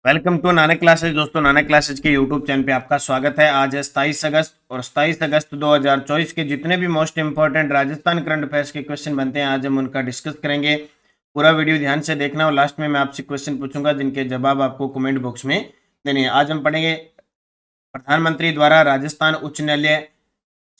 Welcome to Nanak classes. दोस्तों, Nanak classes के YouTube channel पे आपका स्वागत है। आज है 27 अगस्त और 27 अगस्त 2024 के जितने भी most important Rajasthan current affairs के क्वेश्चन बनते हैं, आज हम उनका डिस्कस करेंगे। पूरा वीडियो ध्यान से देखना और लास्ट में मैं आपसे क्वेश्चन पूछूंगा जिनके जवाब आपको कमेंट बॉक्स में देने हैं। आज हम पढ़ेंगे प्रधानमंत्री द्वारा राजस्थान उच्च न्यायालय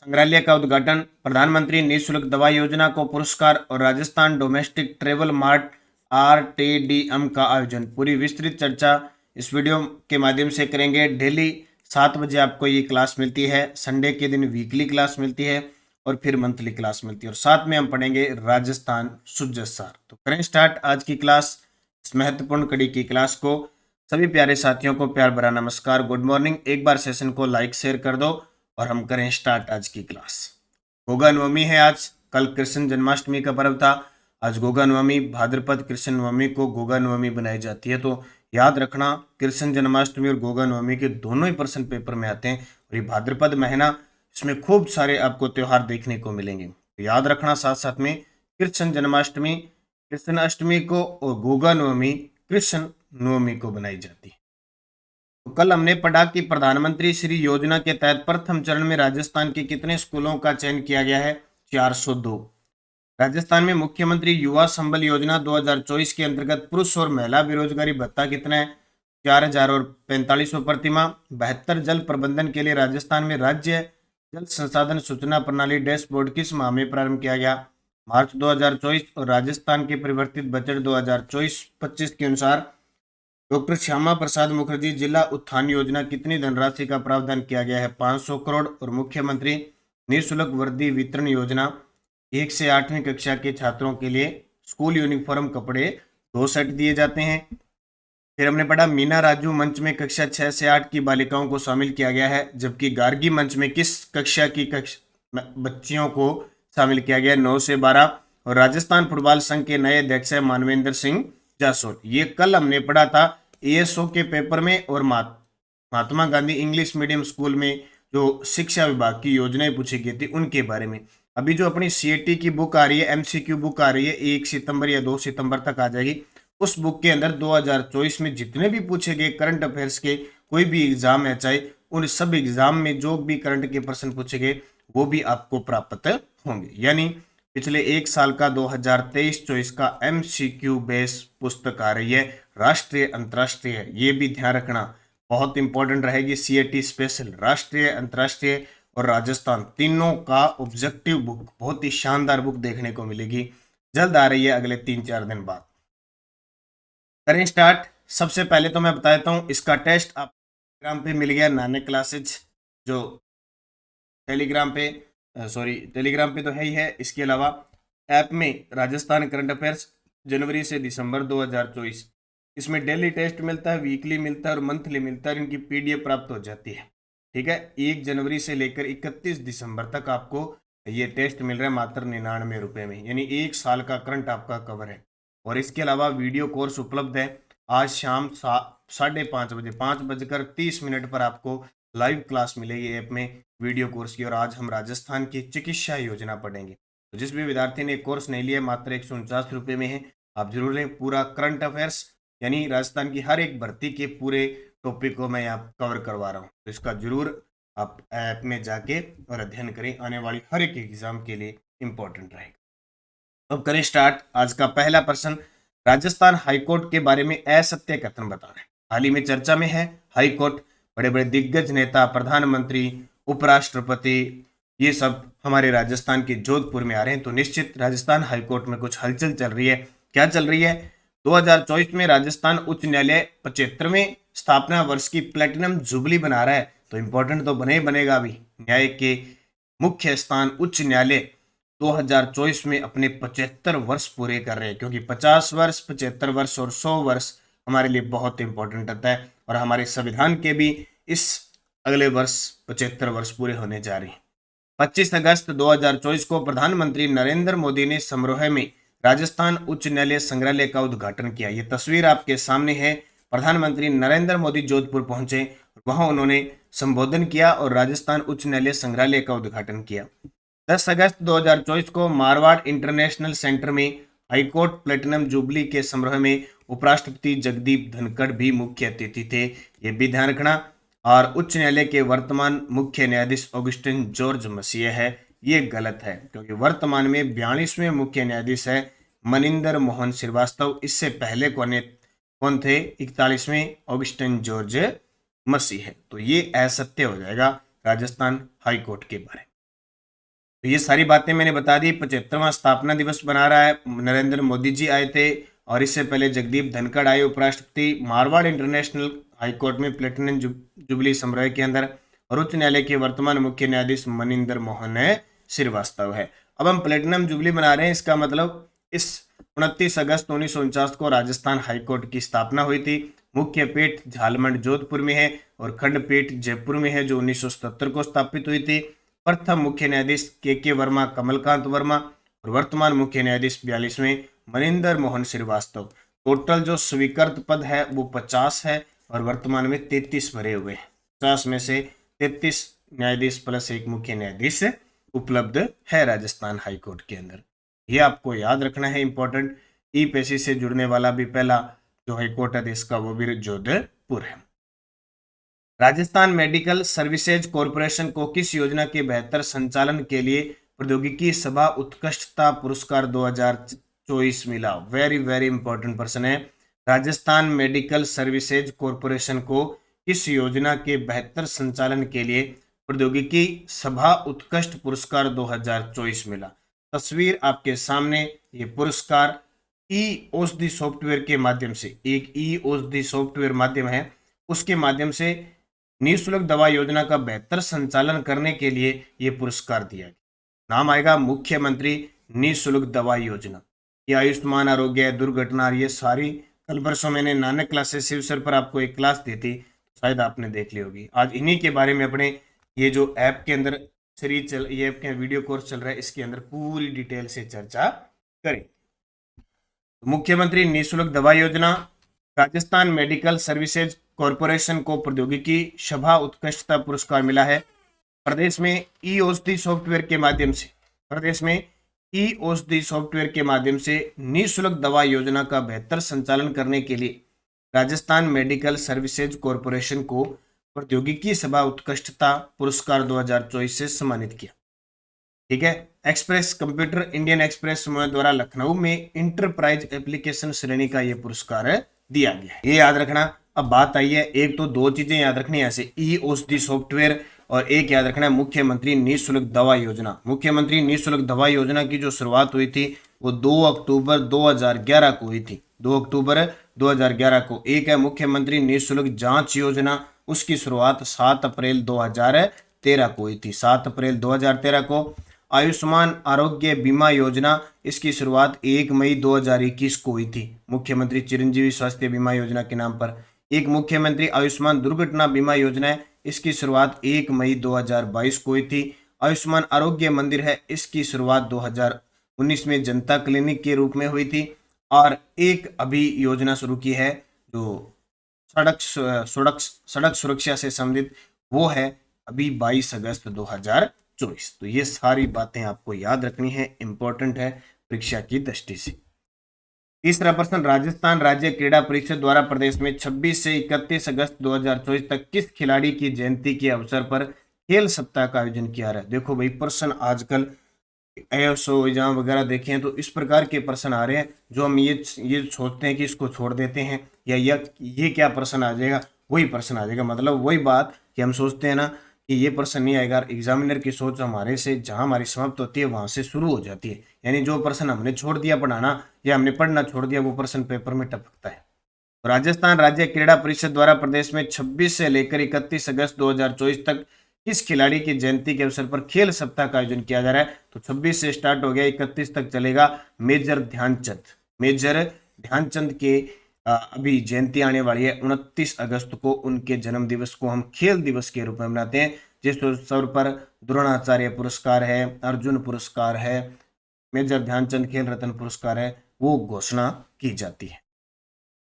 संग्रहालय का उद्घाटन, प्रधानमंत्री निःशुल्क दवा योजना को पुरस्कार और Rajasthan domestic travel mart RTDM का आयोजन। पूरी विस्तृत चर्चा इस वीडियो के माध्यम से करेंगे। डेली 7 बजे आपको ये क्लास मिलती है। संडे के दिन वीकली क्लास मिलती है और फिर मंथली क्लास मिलती है और साथ में हम पढ़ेंगे राजस्थान सुजसार। तो करें स्टार्ट आज की क्लास, इस महत्वपूर्ण कड़ी की क्लास को। सभी प्यारे साथियों को प्यार भरा नमस्कार, गुड मॉर्निंग। एक बार सेशन को लाइक शेयर कर दो और हम करें स्टार्ट आज की क्लास। गोगा नवमी है आज, कल कृष्ण जन्माष्टमी का पर्व था। आज गोगा नवमी, भाद्रपद कृष्ण नवमी को गोगा नवमी बनाई जाती है। तो याद रखना, कृष्ण जन्माष्टमी और गोगा नवमी के दोनों ही प्रश्न पेपर में आते हैं और ये भाद्रपद महीना, इसमें खूब सारे आपको त्योहार देखने को मिलेंगे। तो याद रखना, साथ साथ में कृष्ण जन्माष्टमी कृष्ण अष्टमी को और गोगा नवमी कृष्ण नवमी को बनाई जाती है। तो कल हमने पढ़ा कि प्रधानमंत्री श्री योजना के तहत प्रथम चरण में राजस्थान के कितने स्कूलों का चयन किया गया है? 402। राजस्थान में मुख्यमंत्री युवा संबल योजना 2024 के अंतर्गत पुरुष और महिला बेरोजगारी भत्ता कितना है? 4000 और 4500 प्रतिमाह। 72 जल प्रबंधन के लिए राजस्थान में राज्य जल संसाधन सूचना प्रणाली डैशबोर्ड किस माह में प्रारंभ किया गया? मार्च 2024। और राजस्थान के परिवर्तित बजट 2024-25 के अनुसार डॉक्टर श्यामा प्रसाद मुखर्जी जिला उत्थान योजना कितनी धनराशि का प्रावधान किया गया है? 500 करोड़। और मुख्यमंत्री निःशुल्क वर्दी वितरण योजना 1 से 8वीं कक्षा के छात्रों के लिए स्कूल यूनिफॉर्म कपड़े 2 सेट दिए जाते हैं। फिर हमने पढ़ा मीना राजू मंच में कक्षा 6 से 8 की बालिकाओं को शामिल किया गया है, जबकि गार्गी मंच में किस कक्षा की बच्चियों को शामिल किया गया है? 9 से 12। और राजस्थान फुटबॉल संघ के नए अध्यक्ष है मानवेंद्र सिंह जासोल। ये कल हमने पढ़ा था ASO के पेपर में और Mahatma Gandhi English medium school में जो शिक्षा विभाग की योजनाएं पूछी गई थी उनके बारे में। अभी जो अपनी CAT की बुक आ रही है, MCQ बुक आ रही है, 1 सितंबर या 2 सितंबर तक आ जाएगी। उस बुक के अंदर 2024 में जितने भी पूछे गए करंट अफेयर्स के कोई भी एग्जाम है, चाहे उन सब एग्जाम में जो भी करंट के प्रश्न पूछे गए वो भी आपको प्राप्त होंगे। यानी पिछले एक साल का 2023-24 का MCQ बेस पुस्तक आ रही है, राष्ट्रीय अंतर्राष्ट्रीय। ये भी ध्यान रखना, बहुत इंपॉर्टेंट रहेगी। CAT स्पेशल, राष्ट्रीय, अंतर्राष्ट्रीय और राजस्थान तीनों का ऑब्जेक्टिव बुक, बहुत ही शानदार बुक देखने को मिलेगी। जल्द आ रही है, अगले 3-4 दिन बाद। करें स्टार्ट। सबसे पहले तो मैं बता देता हूँ, इसका टेस्ट आप टेलीग्राम पे मिल गया, नानक क्लासेज जो टेलीग्राम पे, टेलीग्राम पे तो है ही है। इसके अलावा ऐप में राजस्थान करंट अफेयर्स जनवरी से दिसंबर 2024, इसमें डेली टेस्ट मिलता है, वीकली मिलता है और मंथली मिलता है। इनकी PDF प्राप्त हो जाती है। ठीक है, 1 जनवरी से लेकर 31 दिसंबर तक आपको ये टेस्ट मिल रहा है मात्र 99 रुपये में, यानी 1 साल का करंट आपका कवर है। और इसके अलावा वीडियो कोर्स उपलब्ध है। आज शाम 5:30 बजे 5:30 पर आपको लाइव क्लास मिलेगी ऐप में वीडियो कोर्स की। और आज हम राजस्थान की चिकित्सा योजना पढ़ेंगे। तो जिस भी विद्यार्थी ने कोर्स नहीं लिया, मात्र 149 रुपये में है। आप जरूर लें। पूरा करंट अफेयर्स यानी राजस्थान की हर एक भर्ती के पूरे टॉपिक को मैं यहाँ कवर करवा रहा हूँ। तो इसका जरूर आप ऐप में जाके और अध्ययन करें, आने वाली हर एक एग्जाम के लिए इंपॉर्टेंट रहेगा। अब करें स्टार्ट। आज का पहला प्रश्न, राजस्थान हाईकोर्ट के बारे में असत्य कथन बताना है। हाल ही में चर्चा में है हाईकोर्ट। बड़े बड़े दिग्गज नेता, प्रधानमंत्री, उपराष्ट्रपति, ये सब हमारे राजस्थान के जोधपुर में आ रहे हैं। तो निश्चित राजस्थान हाईकोर्ट में कुछ हलचल चल रही है। क्या चल रही है? 2024 में राजस्थान उच्च न्यायालय 75वें स्थापना वर्ष की प्लेटिनम जुबली बना रहा है। तो इंपॉर्टेंट तो बने ही बनेगा। अभी न्याय के मुख्य स्थान उच्च न्यायालय 2024 में अपने 75 वर्ष पूरे कर रहे हैं, क्योंकि 50 वर्ष, 75 वर्ष और 100 वर्ष हमारे लिए बहुत इंपॉर्टेंट रहता है। और हमारे संविधान के भी इस अगले वर्ष 75 वर्ष पूरे होने जा रहे हैं। 25 अगस्त 2024 को प्रधानमंत्री नरेंद्र मोदी ने समारोह में राजस्थान उच्च न्यायालय संग्रहालय का उद्घाटन किया। ये तस्वीर आपके सामने है। प्रधानमंत्री नरेंद्र मोदी जोधपुर पहुंचे, वहां उन्होंने संबोधन किया और राजस्थान उच्च न्यायालय संग्रहालय का उद्घाटन किया। 10 अगस्त 2024 को मारवाड़ इंटरनेशनल सेंटर में हाईकोर्ट प्लेटिनम जुबली के समारोह में उपराष्ट्रपति जगदीप धनखड़ भी मुख्य अतिथि थे, ये भी ध्यान रखना। और उच्च न्यायालय के वर्तमान मुख्य न्यायाधीश ऑगस्टिन जॉर्ज मसीह है, ये गलत है क्योंकि वर्तमान में 42वें मुख्य न्यायाधीश है मनिंदर मोहन श्रीवास्तव। इससे पहले कौन थे? 41वें ऑगस्टिन जॉर्ज मसीह है। तो ये असत्य हो जाएगा राजस्थान हाईकोर्ट के बारे में। तो ये सारी बातें मैंने बता दी। 75वां स्थापना दिवस बना रहा है, नरेंद्र मोदी जी आए थे और इससे पहले जगदीप धनखड़ आए उपराष्ट्रपति। मारवाड़ इंटरनेशनल हाईकोर्ट में प्लेटिनम जुबली समारोह के अंदर और उच्च न्यायालय के वर्तमान मुख्य न्यायाधीश मनिंदर मोहन श्रीवास्तव है। अब हम प्लेटिनम जुबली मना रहे हैं, इसका मतलब इस 29 अगस्त 1949 को राजस्थान हाईकोर्ट की स्थापना हुई थी। मुख्य पीठ झालमंड जोधपुर में है और खंडपीठ जयपुर में है, जो 1977 को स्थापित हुई थी। प्रथम मुख्य न्यायाधीश के वर्मा कमलकांत वर्मा और वर्तमान मुख्य न्यायाधीश 42वें मनिंदर मोहन श्रीवास्तव। टोटल जो स्वीकृत पद है वो 50 है और वर्तमान में 33 भरे हुए हैं। 50 में से 33 न्यायाधीश प्लस एक मुख्य न्यायाधीश उपलब्ध है राजस्थान हाईकोर्ट के अंदर। ये आपको याद रखना है, इंपॉर्टेंट। ई पेशी से जुड़ने वाला भी पहला जो हाईकोर्ट है देश का वो भी जोधपुर है। राजस्थान मेडिकल सर्विसेज कॉरपोरेशन को किस योजना के बेहतर संचालन के लिए प्रौद्योगिकी सभा उत्कृष्टता पुरस्कार 2024 मिला? वेरी वेरी इंपॉर्टेंट प्रश्न है। राजस्थान मेडिकल सर्विसेज कॉरपोरेशन को किस योजना के बेहतर संचालन के लिए प्रौद्योगिकी सभा उत्कृष्ट पुरस्कार 2024 मिला? तस्वीर आपके सामने। ये पुरस्कार ई औषधि सॉफ्टवेयर के माध्यम से, एक ई औषधि सॉफ्टवेयर माध्यम है, उसके माध्यम से निःशुल्क दवा योजना का बेहतर संचालन करने के लिए यह पुरस्कार दिया गया। नाम आएगा मुख्यमंत्री निःशुल्क दवा योजना। ये आयुष्मान आरोग्य, दुर्घटना, ये सारी कल परसों मैंने नानक क्लासेस शिवसर पर आपको एक क्लास दी थी, शायद आपने देख ली होगी। आज इन्हीं के बारे में अपने ये जो ऐप के अंदर सीरीज ये ऐप के वीडियो कोर्स चल रहा है, इसके अंदर पूरी डिटेल से चर्चा करें। मुख्यमंत्री निःशुल्क दवा योजना, राजस्थान मेडिकल सर्विसेज कॉरपोरेशन को प्रौद्योगिकी सभा उत्कृष्टता पुरस्कार मिला है। प्रदेश में ई औषधि सॉफ्टवेयर के माध्यम से निःशुल्क दवा योजना का बेहतर संचालन करने के लिए राजस्थान मेडिकल सर्विसेज कॉरपोरेशन को प्रौद्योगिकी सभा उत्कृष्टता पुरस्कार 2024 से सम्मानित किया। ठीक है। एक्सप्रेस कंप्यूटर इंडियन एक्सप्रेस समूह द्वारा लखनऊ में इंटरप्राइज एप्लीकेशन श्रेणी का यह पुरस्कार दिया गया, ये याद रखना। अब बात आई है, एक तो दो चीजें याद रखनी है ऐसे, ई औषधि सॉफ्टवेयर, और एक याद रखना है मुख्यमंत्री निःशुल्क दवा योजना। मुख्यमंत्री निःशुल्क दवा योजना की जो शुरुआत हुई थी वो 2 अक्टूबर 2011 को हुई थी। 2 अक्टूबर 2011 को। एक है मुख्यमंत्री निःशुल्क जांच योजना, उसकी शुरुआत 7 अप्रैल 2013 को हुई थी। 7 अप्रैल 2013 को। आयुष्मान आरोग्य बीमा योजना, इसकी शुरुआत 1 मई 2021 को हुई थी, मुख्यमंत्री चिरंजीवी स्वास्थ्य बीमा योजना के नाम पर। एक मुख्यमंत्री आयुष्मान दुर्घटना बीमा योजना है, इसकी शुरुआत 1 मई 2022 को हुई थी। आयुष्मान आरोग्य मंदिर है, इसकी शुरुआत 2019 में जनता क्लिनिक के रूप में हुई थी। और एक अभी योजना शुरू की है जो सड़क सुरक्षा से संबंधित, वो है अभी 22 अगस्त 2024। तो ये सारी बातें आपको याद रखनी है, इंपॉर्टेंट है परीक्षा की दृष्टि से। तीसरा प्रश्न, राजस्थान राज्य क्रीड़ा परिषद द्वारा प्रदेश में 26 से 31 अगस्त 2024 तक किस खिलाड़ी की जयंती के अवसर पर खेल सप्ताह का आयोजन किया रहा है? देखो भाई, प्रश्न आजकल ASO एग्जाम वगैरह देखे हैं तो इस प्रकार के प्रश्न आ रहे हैं जो हम ये सोचते हैं कि इसको छोड़ देते हैं, या ये क्या प्रश्न आ जाएगा, वही प्रश्न आ जाएगा। मतलब वही बात कि हम सोचते हैं ना कि ये प्रश्न नहीं आएगा, एग्जामिनर की सोच हमारे से जहां हमारी समाप्त होती है वहां से शुरू हो जाती है। यानी जो प्रश्न हमने छोड़ दिया पढ़ाना या हमने पढ़ना छोड़ दिया, वो प्रश्न पेपर में टपकता है। तो राजस्थान राज्य क्रीड़ा परिषद द्वारा प्रदेश में 26 से लेकर 31 अगस्त 2024 तक किस खिलाड़ी की जयंती के अवसर पर खेल सप्ताह का आयोजन किया जा रहा है? तो 26 से स्टार्ट हो गया, 31 तक चलेगा। मेजर ध्यानचंद के अभी जयंती आने वाली है 29 अगस्त को। उनके जन्म दिवस को हम खेल दिवस के रूप में मनाते हैं, जिस अवसर पर द्रोणाचार्य पुरस्कार है, अर्जुन पुरस्कार है, मेजर ध्यानचंद खेल रत्न पुरस्कार है, वो घोषणा की जाती है।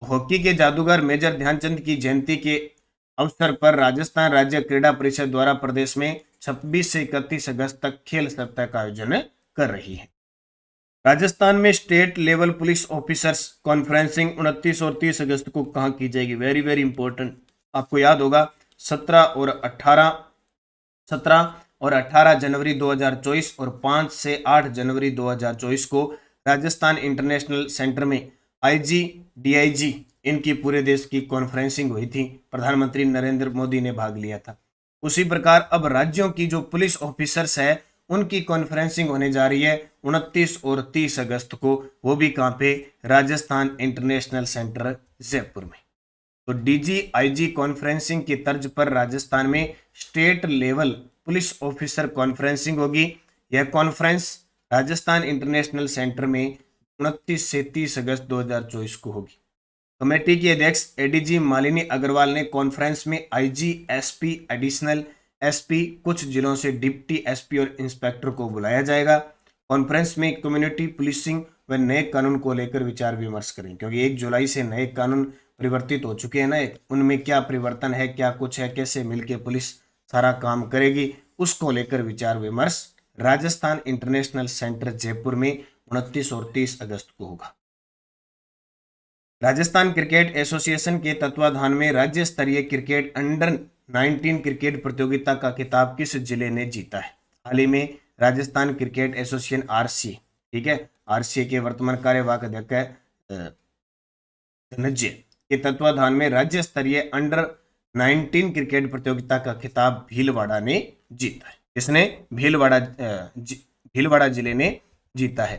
हॉकी के जादूगर मेजर ध्यानचंद की जयंती के अवसर पर राजस्थान राज्य क्रीड़ा परिषद द्वारा प्रदेश में 26 से 31 अगस्त तक खेल सप्ताह का आयोजन कर रही है। राजस्थान में state level police officers conferencing 29 और 30 अगस्त को कहाँ की जाएगी? वेरी वेरी इंपॉर्टेंट, आपको याद होगा 17 और 18 जनवरी 2024 और 5 से 8 जनवरी 2024 को राजस्थान इंटरनेशनल सेंटर में आईजी डीआईजी इनकी पूरे देश की कॉन्फ्रेंसिंग हुई थी। प्रधानमंत्री नरेंद्र मोदी ने भाग लिया था। उसी प्रकार अब राज्यों की जो पुलिस ऑफिसर्स है उनकी कॉन्फ्रेंसिंग होने जा रही है 29 और 30 अगस्त को। वो भी कहाँ पे? राजस्थान इंटरनेशनल सेंटर जयपुर में। तो डीजी आईजी कॉन्फ्रेंसिंग की तर्ज पर राजस्थान में state level police officer conferencing होगी। यह कॉन्फ्रेंस राजस्थान इंटरनेशनल सेंटर में 29 से 30 अगस्त 2024 को होगी। कमेटी की अध्यक्ष एडीजी मालिनी अग्रवाल ने कॉन्फ्रेंस में आईजी, एसपी, एडिशनल एसपी, कुछ जिलों से डिप्टी एसपी और इंस्पेक्टर को बुलाया जाएगा। कॉन्फ्रेंस में कम्युनिटी पुलिसिंग व नए कानून को लेकर विचार विमर्श करें, क्योंकि 1 जुलाई से नए कानून परिवर्तित हो चुके हैं ना, उनमें क्या परिवर्तन है, क्या कुछ है, कैसे मिलके पुलिस सारा काम करेगी, उसको लेकर विचार विमर्श राजस्थान इंटरनेशनल सेंटर जयपुर में 29 और 30 अगस्त को होगा। राजस्थान क्रिकेट एसोसिएशन के तत्वाधान में राज्य स्तरीय क्रिकेट अंडर 19 क्रिकेट प्रतियोगिता का खिताब किस जिले ने जीता है? हाल ही में राजस्थान क्रिकेट एसोसिएशन आरसी, ठीक है, आरसीए के वर्तमान कार्यवाहक अध्यक्ष है धनंजय के तत्वाधान में राज्य स्तरीय अंडर 19 क्रिकेट प्रतियोगिता का खिताब भीलवाड़ा ने जीता है। इसने भीलवाड़ा जिले ने जीता है।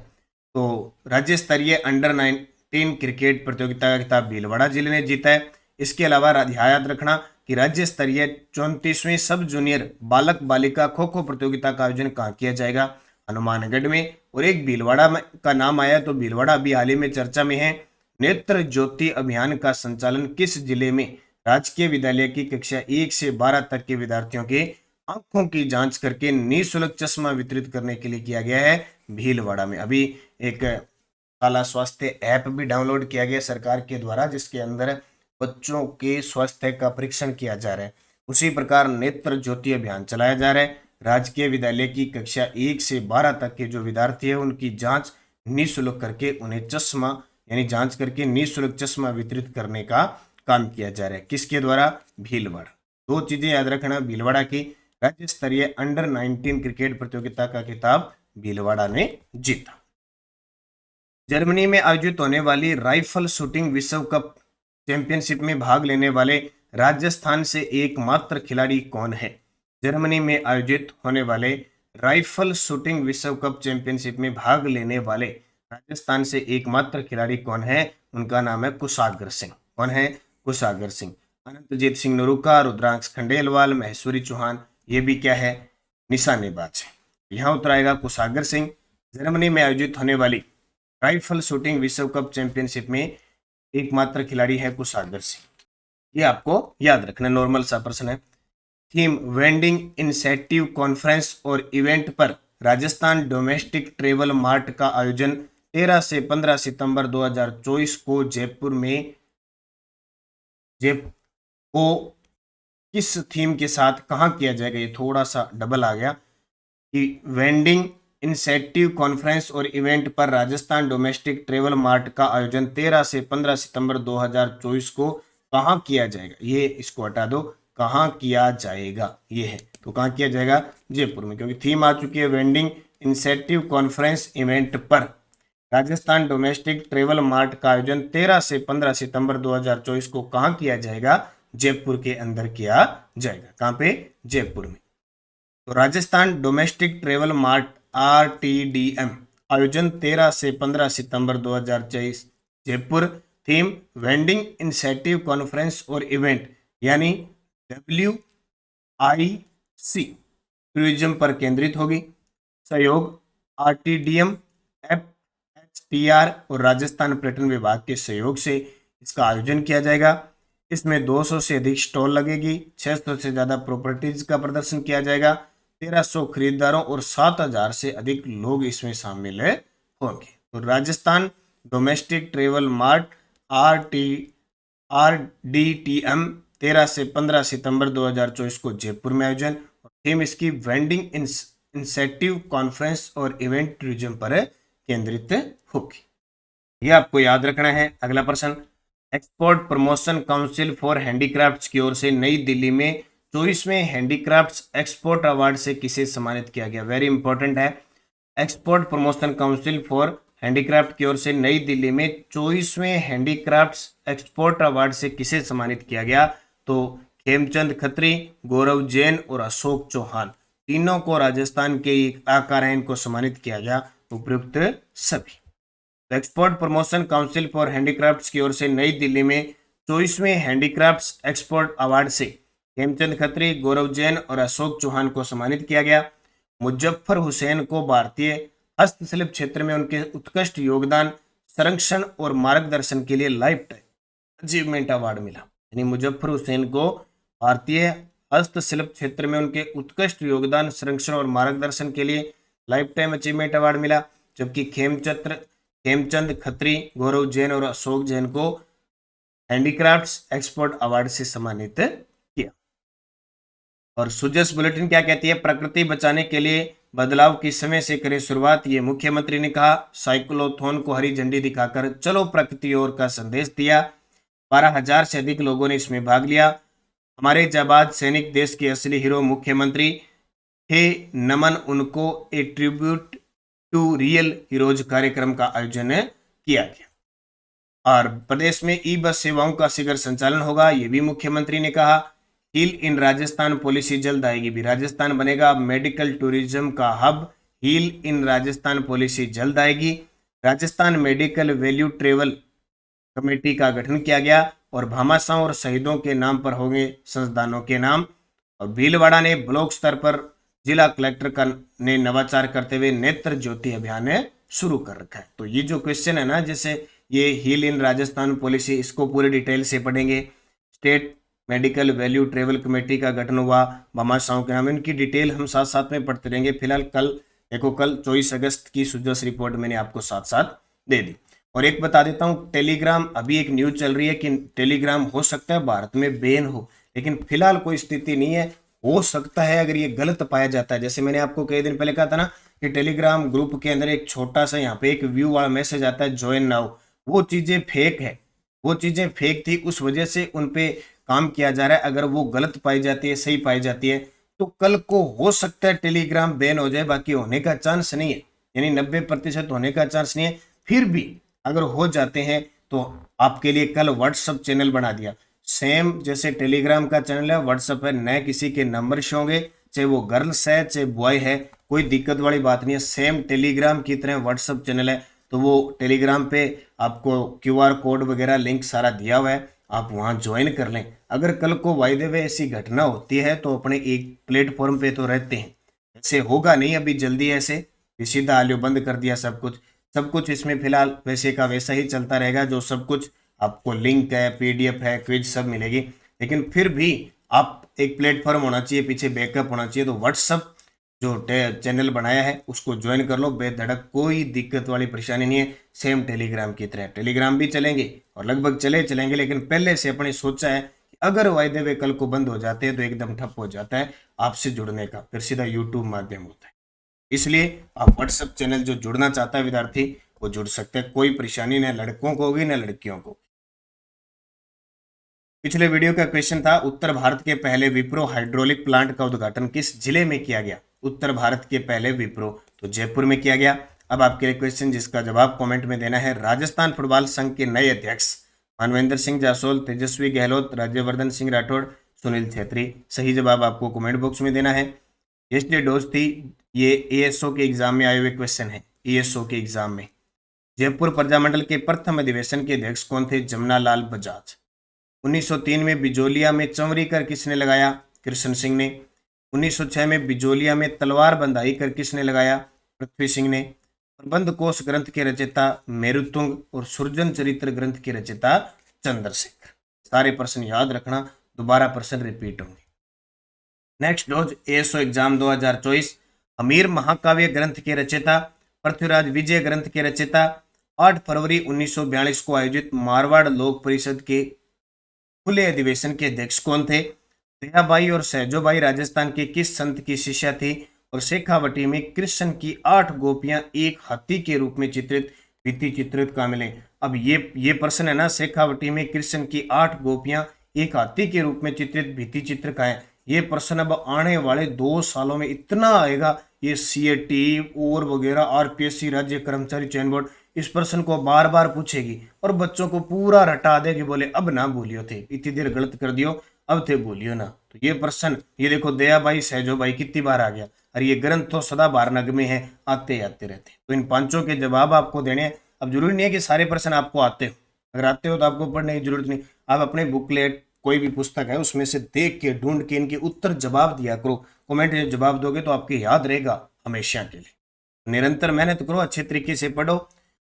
तो राज्य स्तरीय अंडर 19 क्रिकेट प्रतियोगिता का खिताब भीलवाड़ा जिले ने जीता है। इसके अलावा याद रखना कि राज्य स्तरीय 34वीं सब जूनियर बालक बालिका खो खो प्रतियोगिता का आयोजन कहाँ किया जाएगा? हनुमानगढ़ में। और एक भीलवाड़ा का नाम आया, तो भीलवाड़ा अभी हाल ही में चर्चा में है। नेत्र ज्योति अभियान का संचालन किस जिले में राजकीय विद्यालय की कक्षा 1 से 12 तक के विद्यार्थियों के आंखों की जांच करके निःशुल्क चश्मा वितरित करने के लिए किया गया है? भीलवाड़ा में। अभी एक काला स्वास्थ्य ऐप भी डाउनलोड किया गया सरकार के द्वारा, जिसके अंदर बच्चों के स्वास्थ्य का परीक्षण किया जा रहा है। उसी प्रकार नेत्र ज्योति अभियान चलाया जा रहा है। राजकीय विद्यालय की कक्षा 1 से 12 तक के जो विद्यार्थी है उनकी जांच निःशुल्क करके उन्हें चश्मा यानी जांच करके निःशुल्क चश्मा वितरित करने का काम किया जा रहा है। किसके द्वारा? भीलवाड़ा। 2 चीजें याद रखना भीलवाड़ा की, राज्य स्तरीय अंडर 19 क्रिकेट प्रतियोगिता का खिताब भीलवाड़ा ने जीता। जर्मनी में आयोजित होने वाली राइफल शूटिंग विश्व कप चैंपियनशिप में भाग लेने वाले राजस्थान से एकमात्र खिलाड़ी कौन है? जर्मनी में आयोजित होने वाले राइफल शूटिंग विश्व कप चैंपियनशिप में भाग लेने वाले राजस्थान से एकमात्र खिलाड़ी कौन है? उनका नाम है कुशाग्र सिंह। कौन है? कुशाग्र सिंह। अनंतजीत सिंह नरूका, रुद्रांश खंडेलवाल, महेश्वरी चौहान, ये भी क्या है? निशानेबाज है। यहाँ उत्तर आएगा कुशाग्र सिंह। जर्मनी में आयोजित होने वाली राइफल शूटिंग विश्व कप चैंपियनशिप में एकमात्र खिलाड़ी है कुशाग्र सिंह। ये आपको याद रखना, नॉर्मल सा प्रश्न है। थीम वेंडिंग इंसेंटिव कॉन्फ्रेंस और इवेंट पर राजस्थान डोमेस्टिक ट्रेवल मार्ट का आयोजन 13 से 15 सितंबर 2024 को जयपुर में किस थीम के साथ कहाँ किया जाएगा? ये थोड़ा सा डबल आ गया कि वेंडिंग इंसेंटिव कॉन्फ्रेंस और इवेंट पर राजस्थान डोमेस्टिक ट्रेवल मार्ट का आयोजन 13 से 15 सितंबर 2024 को कहाँ किया जाएगा? ये इसको हटा दो, कहाँ किया जाएगा ये है, तो कहाँ किया जाएगा? जयपुर में, क्योंकि थीम आ चुकी है वेंडिंग इंसेंटिव कॉन्फ्रेंस इवेंट पर राजस्थान डोमेस्टिक ट्रेवल मार्ट का आयोजन 13 से 15 सितंबर 2024 को कहाँ किया जाएगा? जयपुर के अंदर किया जाएगा। कहाँ पे? जयपुर में। तो Rajasthan domestic travel mart RTDM आयोजन 13 से 15 सितंबर 2024 Jaipur. Theme vending incentive conference और इवेंट यानी WIC टूरिज्म पर केंद्रित होगी। सहयोग RTDM, FHTR और राजस्थान पर्यटन विभाग के सहयोग से इसका आयोजन किया जाएगा। इसमें 200 से अधिक स्टॉल लगेगी, 600 से ज़्यादा प्रॉपर्टीज का प्रदर्शन किया जाएगा, 1300 खरीदारों और 7000 से अधिक लोग इसमें शामिल होंगे। तो Rajasthan domestic travel mart RDTM 13 से 15 सितंबर 2024 को जयपुर में आयोजन, और थीम इसकी वेंडिंग इंसेंटिव कॉन्फ्रेंस और इवेंट टूरिज्म पर केंद्रित होगी। ये आपको याद रखना है। अगला प्रश्न, export promotion council for handicrafts की ओर से नई दिल्ली में 24वें हैंडीक्राफ्ट्स एक्सपोर्ट अवार्ड से किसे सम्मानित किया गया? वेरी इंपॉर्टेंट है। Export promotion council for handicraft की ओर से नई दिल्ली में 24वें हैंडीक्राफ्ट्स एक्सपोर्ट अवार्ड से किसे सम्मानित किया गया? तो खेमचंद खत्री, गौरव जैन और अशोक चौहान, तीनों को राजस्थान के कलाकार को सम्मानित किया गया। उपयुक्त सभी। Export promotion council for handicrafts की ओर से नई दिल्ली में 24वें हैंडीक्राफ्ट्स एक्सपोर्ट अवार्ड से हेमचंद खत्री, गौरव जैन और अशोक चौहान को सम्मानित किया गया। मुजफ्फर हुसैन को भारतीय हस्तशिल्प क्षेत्र में उनके उत्कृष्ट योगदान, संरक्षण और मार्गदर्शन के लिए लाइफ टाइम अचीवमेंट अवार्ड मिला। यानी मुजफ्फर हुसैन को भारतीय हस्तशिल्प क्षेत्र में उनके उत्कृष्ट योगदान, संरक्षण और मार्गदर्शन के लिए लाइफ टाइम अचीवमेंट अवार्ड मिला। जबकि खेमचंद खत्री, गौरव जैन और अशोक जैन को हैंडीक्राफ्ट्स एक्सपोर्ट अवार्ड से सम्मानित किया। और सुजस बुलेटिन क्या कहती है? प्रकृति बचाने के लिए बदलाव की समय से करें शुरुआत, ये मुख्यमंत्री ने कहा। साइक्लोथॉन को हरी झंडी दिखाकर चलो प्रकृति ओर का संदेश दिया। 12,000 से अधिक लोगों ने इसमें भाग लिया। हमारे जाबाज सैनिक देश के असली हीरो मुख्यमंत्री थे, नमन उनको, a tribute to real heroes कार्यक्रम का आयोजन किया गया। और प्रदेश में ई बस सेवाओं का शीघ्र संचालन होगा, ये भी मुख्यमंत्री ने कहा। हील इन राजस्थान पॉलिसी जल्द आएगी भी, राजस्थान बनेगा मेडिकल टूरिज्म का hub. Heal in Rajasthan policy जल्द आएगी। Rajasthan medical value travel committee का गठन किया गया और भामाशाह और शहीदों के नाम पर होंगे संस्थानों के नाम। और भीलवाड़ा ने ब्लॉक स्तर पर जिला कलेक्टर का ने नवाचार करते हुए नेत्र ज्योति अभियान शुरू कर रखा है। तो ये जो क्वेश्चन है ना, जैसे ये हील इन राजस्थान पॉलिसी, इसको पूरे डिटेल से पढ़ेंगे। State medical value travel committee का गठन हुआ, भामाशाह के नाम, इनकी डिटेल हम साथ साथ में पढ़ते रहेंगे। फिलहाल कल देखो, कल 24 अगस्त की सुजस रिपोर्ट मैंने आपको साथ साथ दे दी। और एक बता देता हूँ, टेलीग्राम, अभी एक न्यूज चल रही है कि टेलीग्राम हो सकता है भारत में बैन हो, लेकिन फिलहाल कोई स्थिति नहीं है। हो सकता है अगर ये गलत पाया जाता है। जैसे मैंने आपको कई दिन पहले कहा था ना कि टेलीग्राम ग्रुप के अंदर एक छोटा सा यहाँ पे एक व्यू वाला मैसेज आता है, ज्वाइन नाउ, वो चीजें फेक है, वो चीजें फेक थी, उस वजह से उन पे काम किया जा रहा है। अगर वो गलत पाई जाती है, सही पाई जाती है, तो कल को हो सकता है टेलीग्राम बैन हो जाए, बाकी होने का चांस नहीं है, यानी 90% होने का चांस नहीं है। फिर भी अगर हो जाते हैं तो आपके लिए कल व्हाट्सएप चैनल बना दिया, सेम जैसे टेलीग्राम का चैनल है, व्हाट्सएप है, नए किसी के नंबर शो होंगे, चाहे वो गर्ल्स है चाहे बॉय है, कोई दिक्कत वाली बात नहीं है। सेम टेलीग्राम की तरह व्हाट्सएप चैनल है, तो वो टेलीग्राम पे आपको क्यूआर कोड वगैरह लिंक सारा दिया हुआ है, आप वहां ज्वाइन कर लें। अगर कल को वायदे में ऐसी घटना होती है तो अपने एक प्लेटफॉर्म पे तो रहते हैं, ऐसे होगा नहीं अभी जल्दी, ऐसे सीधा आलियो बंद कर दिया सब कुछ इसमें फिलहाल वैसे का वैसा ही चलता रहेगा। जो सब कुछ आपको लिंक है, पीडीएफ है, क्विज सब मिलेगी, लेकिन फिर भी आप एक प्लेटफॉर्म होना चाहिए, पीछे बैकअप होना चाहिए। तो व्हाट्सअप जो चैनल बनाया है उसको ज्वाइन कर लो बेधड़क, कोई दिक्कत वाली परेशानी नहीं है। सेम टेलीग्राम की तरह टेलीग्राम भी चलेंगे और लगभग चलेंगे, लेकिन पहले से अपने सोचा है कि अगर वायदे वे कल को बंद हो जाते हैं तो एकदम ठप हो जाता है आपसे जुड़ने का, फिर सीधा यूट्यूब माध्यम होता है। इसलिए आप व्हाट्सएप चैनल जो जुड़ना चाहता है विद्यार्थी वो जुड़ सकते हैं, कोई परेशानी न लड़कों को होगी न लड़कियों को। पिछले वीडियो का क्वेश्चन था, उत्तर भारत के पहले विप्रो हाइड्रोलिक प्लांट का उद्घाटन किस जिले में किया गया? उत्तर भारत के पहले विप्रो तो जयपुर में किया गया। अब आपके लिए क्वेश्चन जिसका जवाब कमेंट में देना है। राजस्थान फुटबॉल संघ के नए अध्यक्ष मानवेंद्र सिंह जासोल, तेजस्वी गहलोत, राज्यवर्धन सिंह राठौड़, सुनील छेत्री। सही जवाब आपको कमेंट बॉक्स में देना है। यस्टरडे डोज थी, ये एएसओ के एग्जाम में आए हुए क्वेश्चन है। एएसओ के एग्जाम में जयपुर प्रजामंडल के प्रथम अधिवेशन के अध्यक्ष कौन थे? जमनालाल बजाज। 1903 में बिजोलिया में चंवरी कर किसने लगाया? कृष्ण सिंह ने। 1906 में बिजोलिया में तलवार बंधाई कर किसने लगाया? पृथ्वी सिंह ने। प्रबंध कोश ग्रंथ के रचयिता मेरुतुंग और सुरजन चरित्र ग्रंथ के रचयिता चंद्रशेखर। सारे प्रश्न याद रखना, दोबारा प्रश्न रिपीट होंगे। Next dose ASO exam 2024। अमीर महाकाव्य ग्रंथ के रचयिता, पृथ्वीराज विजय ग्रंथ के रचयिता। 8 फरवरी 1942 को आयोजित मारवाड़ लोक परिषद के खुले अधिवेशन के अध्यक्ष कौन थे? दयाबाई और सहजोबाई राजस्थान के किस संत की शिष्या थी? और शेखावटी में कृष्ण की 8 गोपियां एक हाथी के रूप में चित्रित भित्ति चित्रित का मिले। अब ये प्रश्न है ना, शेखावटी में कृष्ण की 8 गोपियां एक हाथी के रूप में चित्रित भित्ति चित्र का है। ये प्रश्न अब आने वाले 2 सालों में इतना आएगा, ये सीएटी और वगैरह आरपीएससी राज्य कर्मचारी चयन बोर्ड इस प्रश्न को बार बार पूछेगी और बच्चों को पूरा रटा देगी, बोले अब ना भूलियो थे, इतनी देर गलत कर दियो, अब थे भूलियो ना। तो ये प्रश्न, ये देखो दया भाई सहजो भाई कितनी बार आ गया, और ये ग्रंथ तो सदा बार नग में है, आते आते रहते। तो इन पांचों के जवाब आपको देने हैं। अब जरूरी नहीं है कि सारे प्रश्न आपको आते हो, अगर आते हो तो आपको पढ़ने की जरूरत नहीं, आप अपने बुकलेट कोई भी पुस्तक है उसमें से देख के ढूंढ के इनके उत्तर जवाब दिया करो। कमेंट में जवाब दोगे तो आपके याद रहेगा हमेशा के लिए। निरंतर मेहनत करो, अच्छे तरीके से पढ़ो,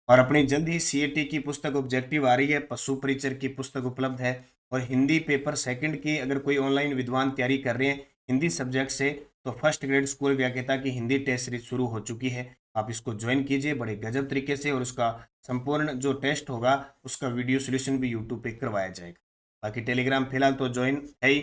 और अपनी जल्द ही सीएटी की पुस्तक ऑब्जेक्टिव आ रही है, पशु परिचर की पुस्तक उपलब्ध है, और हिंदी पेपर सेकंड की अगर कोई ऑनलाइन विद्वान तैयारी कर रहे हैं हिंदी सब्जेक्ट से, तो फर्स्ट ग्रेड स्कूल व्याख्याता की हिंदी टेस्ट सीरीज शुरू हो चुकी है। आप इसको ज्वाइन कीजिए बड़े गजब तरीके से, और उसका संपूर्ण जो टेस्ट होगा उसका वीडियो सोल्यूशन भी यूट्यूब पे करवाया जाएगा। बाकी टेलीग्राम फिलहाल तो ज्वाइन है ही,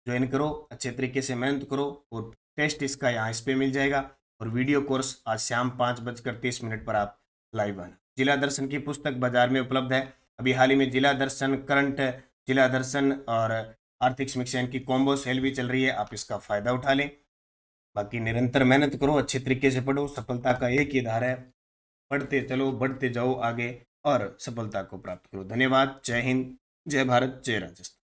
ज्वाइन करो, अच्छे तरीके से मेहनत करो, और टेस्ट इसका यहाँ इस पे मिल जाएगा। और वीडियो कोर्स आज शाम 5:30 पर आप लाइव आना। जिला दर्शन की पुस्तक बाजार में उपलब्ध है। अभी हाल ही में जिला दर्शन करंट, जिला दर्शन और आर्थिक समीक्षा की कॉम्बो सेल भी चल रही है, आप इसका फायदा उठा लें। बाकी निरंतर मेहनत करो, अच्छे तरीके से पढ़ो, सफलता का एक ही आधार है, पढ़ते चलो, बढ़ते जाओ आगे और सफलता को प्राप्त करो। धन्यवाद। जय हिंद, जय भारत, जय राजस्थान।